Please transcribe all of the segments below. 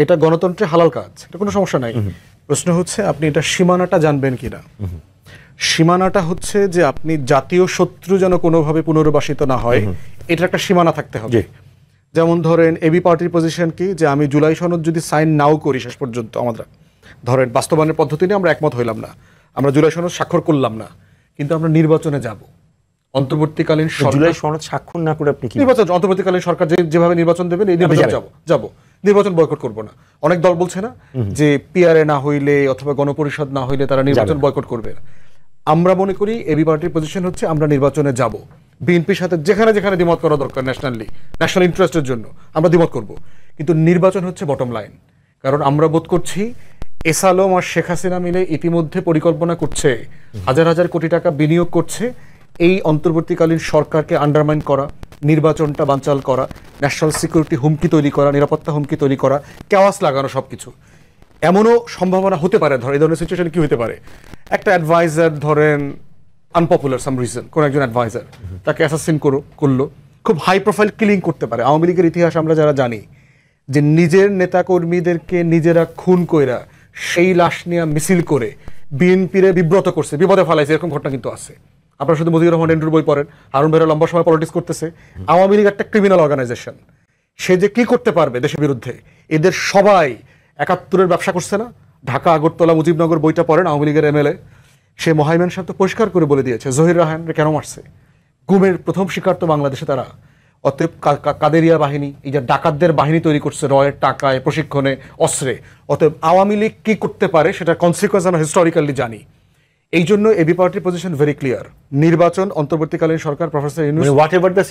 এটা গণতন্ত্রে হালাল কাজ, এটা কোনো সমস্যা নাই। প্রশ্ন হচ্ছে আপনি এটা সীমানাটা জানবেন কিনা। সীমানাটা হচ্ছে যে আপনি জাতীয় শত্রু যেন কোনোভাবে পুনর্বাসিত না হয়, এটার একটা সীমানা থাকতে হবে। যেমন ধরেন এবি পার্টির পজিশন কি, যে আমি জুলাই সনদ যদি সাইন নাও করি শেষ পর্যন্ত, আমরা ধরেন বাস্তবায়নের পদ্ধতি নিয়ে আমরা একমত হইলাম না, আমরা জুলাই সনদ স্বাক্ষর করলাম না, কিন্তু আমরা নির্বাচনে যাব। অন্তর্বর্তীকালীন জুলাই সনদ স্বাক্ষর না করে আপনি কি নির্বাচন, অন্তর্বর্তীকালীন সরকার যেভাবে নির্বাচন দেবেন এই নির্বাচন যাব, নির্বাচন বয়কট করব না। অনেক দল বলছে না যে পিআরএ না হইলে অথবা গণপরিষদ না হইলে তারা নির্বাচন বয়কট করবে। আমরা মনে করি এবি পার্টির পজিশন হচ্ছে আমরা নির্বাচনে যাব, বিএনপির সাথে যেখানে যেখানে দ্বিমত করা দরকার ন্যাশনাল ইন্টারেস্টের জন্য আমরা দ্বিমত করব, কিন্তু নির্বাচন হচ্ছে বটম লাইন। কারণ আমরা বোধ করছি এস আলম আর শেখ হাসিনা মিলে ইতিমধ্যে পরিকল্পনা করছে, হাজার হাজার কোটি টাকা বিনিয়োগ করছে এই অন্তর্বর্তীকালীন সরকারকে আন্ডারমাইন করা, নির্বাচনটা বানচাল করা, ন্যাশনাল সিকিউরিটি হুমকি তৈরি করা, নিরাপত্তা হুমকি তৈরি করা, কেওয়াস লাগানো, সবকিছু। এমনও সম্ভাবনা হতে পারে, ধর এই ধরনের সিচুয়েশন কি হতে পারে, একটা অ্যাডভাইজার ধরেন আনপপুলার সাম রিজন, কোন একজন অ্যাডভাইজার তাকে অ্যাসাসিন করলো, খুব হাই প্রোফাইল কিলিং করতে পারে। আওয়ামী লীগের ইতিহাস আমরা যারা জানি যে নিজের নেতাকর্মীদেরকে নিজেরা খুন কইরা সেই লাশ নিয়ে মিছিল করে বিএনপিরে বিব্রত করছে, বিপদে ফেলাইছে, এরকম ঘটনা কিন্তু আছে। আপনারা শুধু মজিবুর রহমান এন্ড্রুর বই পড়েন, হারুন ভাইরা লম্বা সময় পলিটিক্স করতেছে। আওয়ামী লীগ একটা ক্রিমিনাল অর্গানাইজেশন, সে যে কি করতে পারবে দেশের বিরুদ্ধে, এদের সবাই ৭১-এর ব্যবসা করছে না। ঢাকা আগরতলা মুজিবনগর বইটা পড়েন, আওয়ামী লীগের এমএলএ সে মহাইমান সাহেব তো পরিষ্কার করে বলে দিয়েছে জহির রায়হানকে কেন মারছে। গুমের প্রথম শিকার তো বাংলাদেশে তারা। অতএব কাদেরিয়া বাহিনী, এই যে ডাকাতদের বাহিনী তৈরি করছে রয়ের টাকায়, প্রশিক্ষণে, অস্ত্রে। অতএব আওয়ামী লীগ কি করতে পারে সেটার কনসিকুয়েন্স আমরা হিস্টোরিক্যালি জানি। এই জন্য এবি পার্টির পজিশন ভেরি ক্লিয়ার, নির্বাচন, অন্তর্বর্তীকালীন সরকার, professor Yunus, whatever the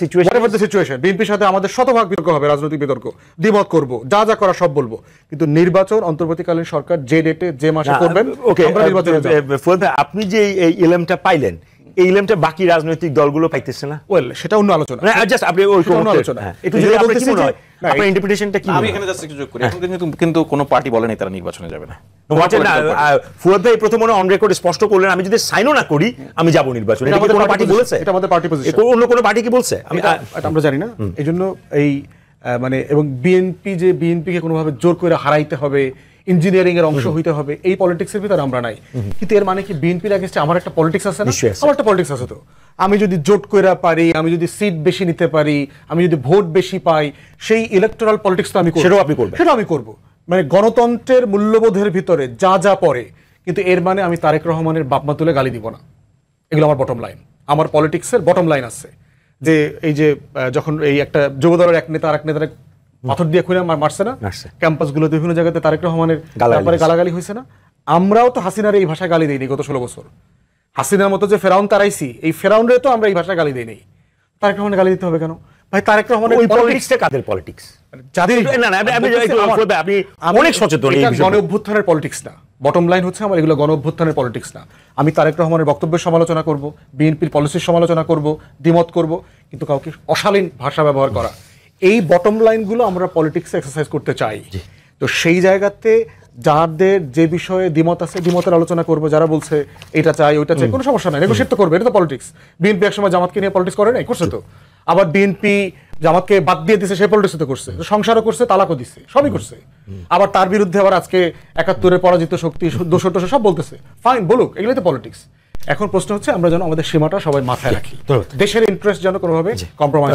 situation. বিএনপির সাথে আমাদের শতভাগ বিতর্ক হবে, রাজনৈতিক বিতর্ক, দ্বিমত করব, যা যা করা সব বলবো, কিন্তু নির্বাচন অন্তর্বর্তীকালীন সরকার যে ডেটে যে মাসে করবেন আমরা নির্বাচনে যাব। ফুয়াদ ভাই, আপনি যে এই ইলমটা পাইলেন, এই ইলমটা বাকি রাজনৈতিক দলগুলো পাইতেছে না? ওয়েল, সেটা অন্য আলোচনা, জাস্ট আপনি ওই কোন আলোচনা একটু যদি আপনি কি মনে হয় আপনার ইন্টারপ্রিটেশনটা কি? আমি এখানে জাস্ট একটু যোগ করি, এখন কিন্তু কোনো পার্টি বলে নাই তারা নির্বাচনে যাবে না। ফুয়াদ ভাই প্রথম মনে অন রেকর্ড স্পষ্ট করলেন আমি যদি সাইনও না করি আমি যাব নির্বাচনে। এটা কোনো পার্টি বলেছে? এটা আমাদের পার্টি পজিশন। অন্য কোনো পার্টি কি বলছে আমরা জানি না। এইজন্য এই মানে এবং বিএনপিকে কোনোভাবে জোর করে হারাইতে হবে, ইঞ্জিনিয়ারিং এর অংশ হইতে হবে, এই পলিটিক্সের ভিতরে আমরা নাই। কিন্তু এর মানে কি বিএনপির এগেইনস্টে আমার একটা পলিটিক্স আছে না? আমার একটা পলিটিক্স আছে। তো আমি যদি জোট কইরা পারি, আমি যদি সিট বেশি নিতে পারি, আমি যদি ভোট বেশি পাই, সেই ইলেকটোরাল পলিটিক্স তো আমি করব। সেটা আমি করব। মানে গণতন্ত্রের মূল্যবোধের ভিতরে যা যা পড়ে, কিন্তু এর মানে আমি তারেক রহমানের বাপমা তুলে গালি দিব না। এগুলো আমার বটম লাইন। আমার পলিটিক্সের বটম লাইন আছে যে এই যে যখন এই একটা যুবদলের এক নেতা আরেক নেতার পাথর দিয়ে খুঁড়ে মারছে না, ক্যাম্পাসগুলোতে বিভিন্ন জায়গাতে তারেক রহমানের ব্যাপারে গালাগালি হয়েছে না, আমরাও তো হাসিনার এই ভাষায় গালি দেইনি গত 16 বছর। হাসিনার মতো যে ফেরাউন তারাইছি, এই ফেরাউনরে তো আমরা এই ভাষায় গালি দেই নাই। তারেক রহমানের গালি দিতে হবে কেন ভাই? তারেক রহমানের ওই পলিটিক্সটা কাদের পলিটিক্স? যাদের না না আপনি অনেক সচেতন, এই গণ অভ্যুত্থানের পলিটিক্স না। বটম লাইন হচ্ছে আমার এগুলো গণ অভ্যুত্থানের পলিটিক্স না। আমি তারেক রহমানের বক্তব্যের সমালোচনা করব, বিএনপির পলিসির সমালোচনা করব, দ্বিমত করব, কিন্তু কাউকে অশালীন ভাষা ব্যবহার করা, এই বটম লাইনগুলো আমরা পলিটিক্সে এক্সারসাইজ করতে চাই। তো সেই জায়গাতে যাদের যে বিষয়ে দ্বিমত আছে, দ্বিমতের আলোচনা করবো। যারা বলছে এটা চাই ওইটা চাই, কোনো সমস্যা নাই, নেগোশিয়েট তো করবে, এটা তো পলিটিক্স। বিএনপি একসময় জামাতকে নিয়ে পলিটিক্স করে নাই, করছে তো। আবার বিএনপি জামাতকে বাদ দিয়ে দিছে, সেই পলিটিক্স তো করছে, সংসারও করছে, তালাকও দিচ্ছে, সবই করছে। আবার তার বিরুদ্ধে আবার আজকে ৭১-এর পরাজিত শক্তি, দোষর সব বলতেছে, ফাইন, বলুক, এগুলোই তো পলিটিক্স। এখন প্রশ্ন হচ্ছে আমরা যেন আমাদের সীমাটা সবাই মাথায় রাখি, দেশের ইন্টারেস্ট যেন কোনোভাবে কম্প্রোমাইজ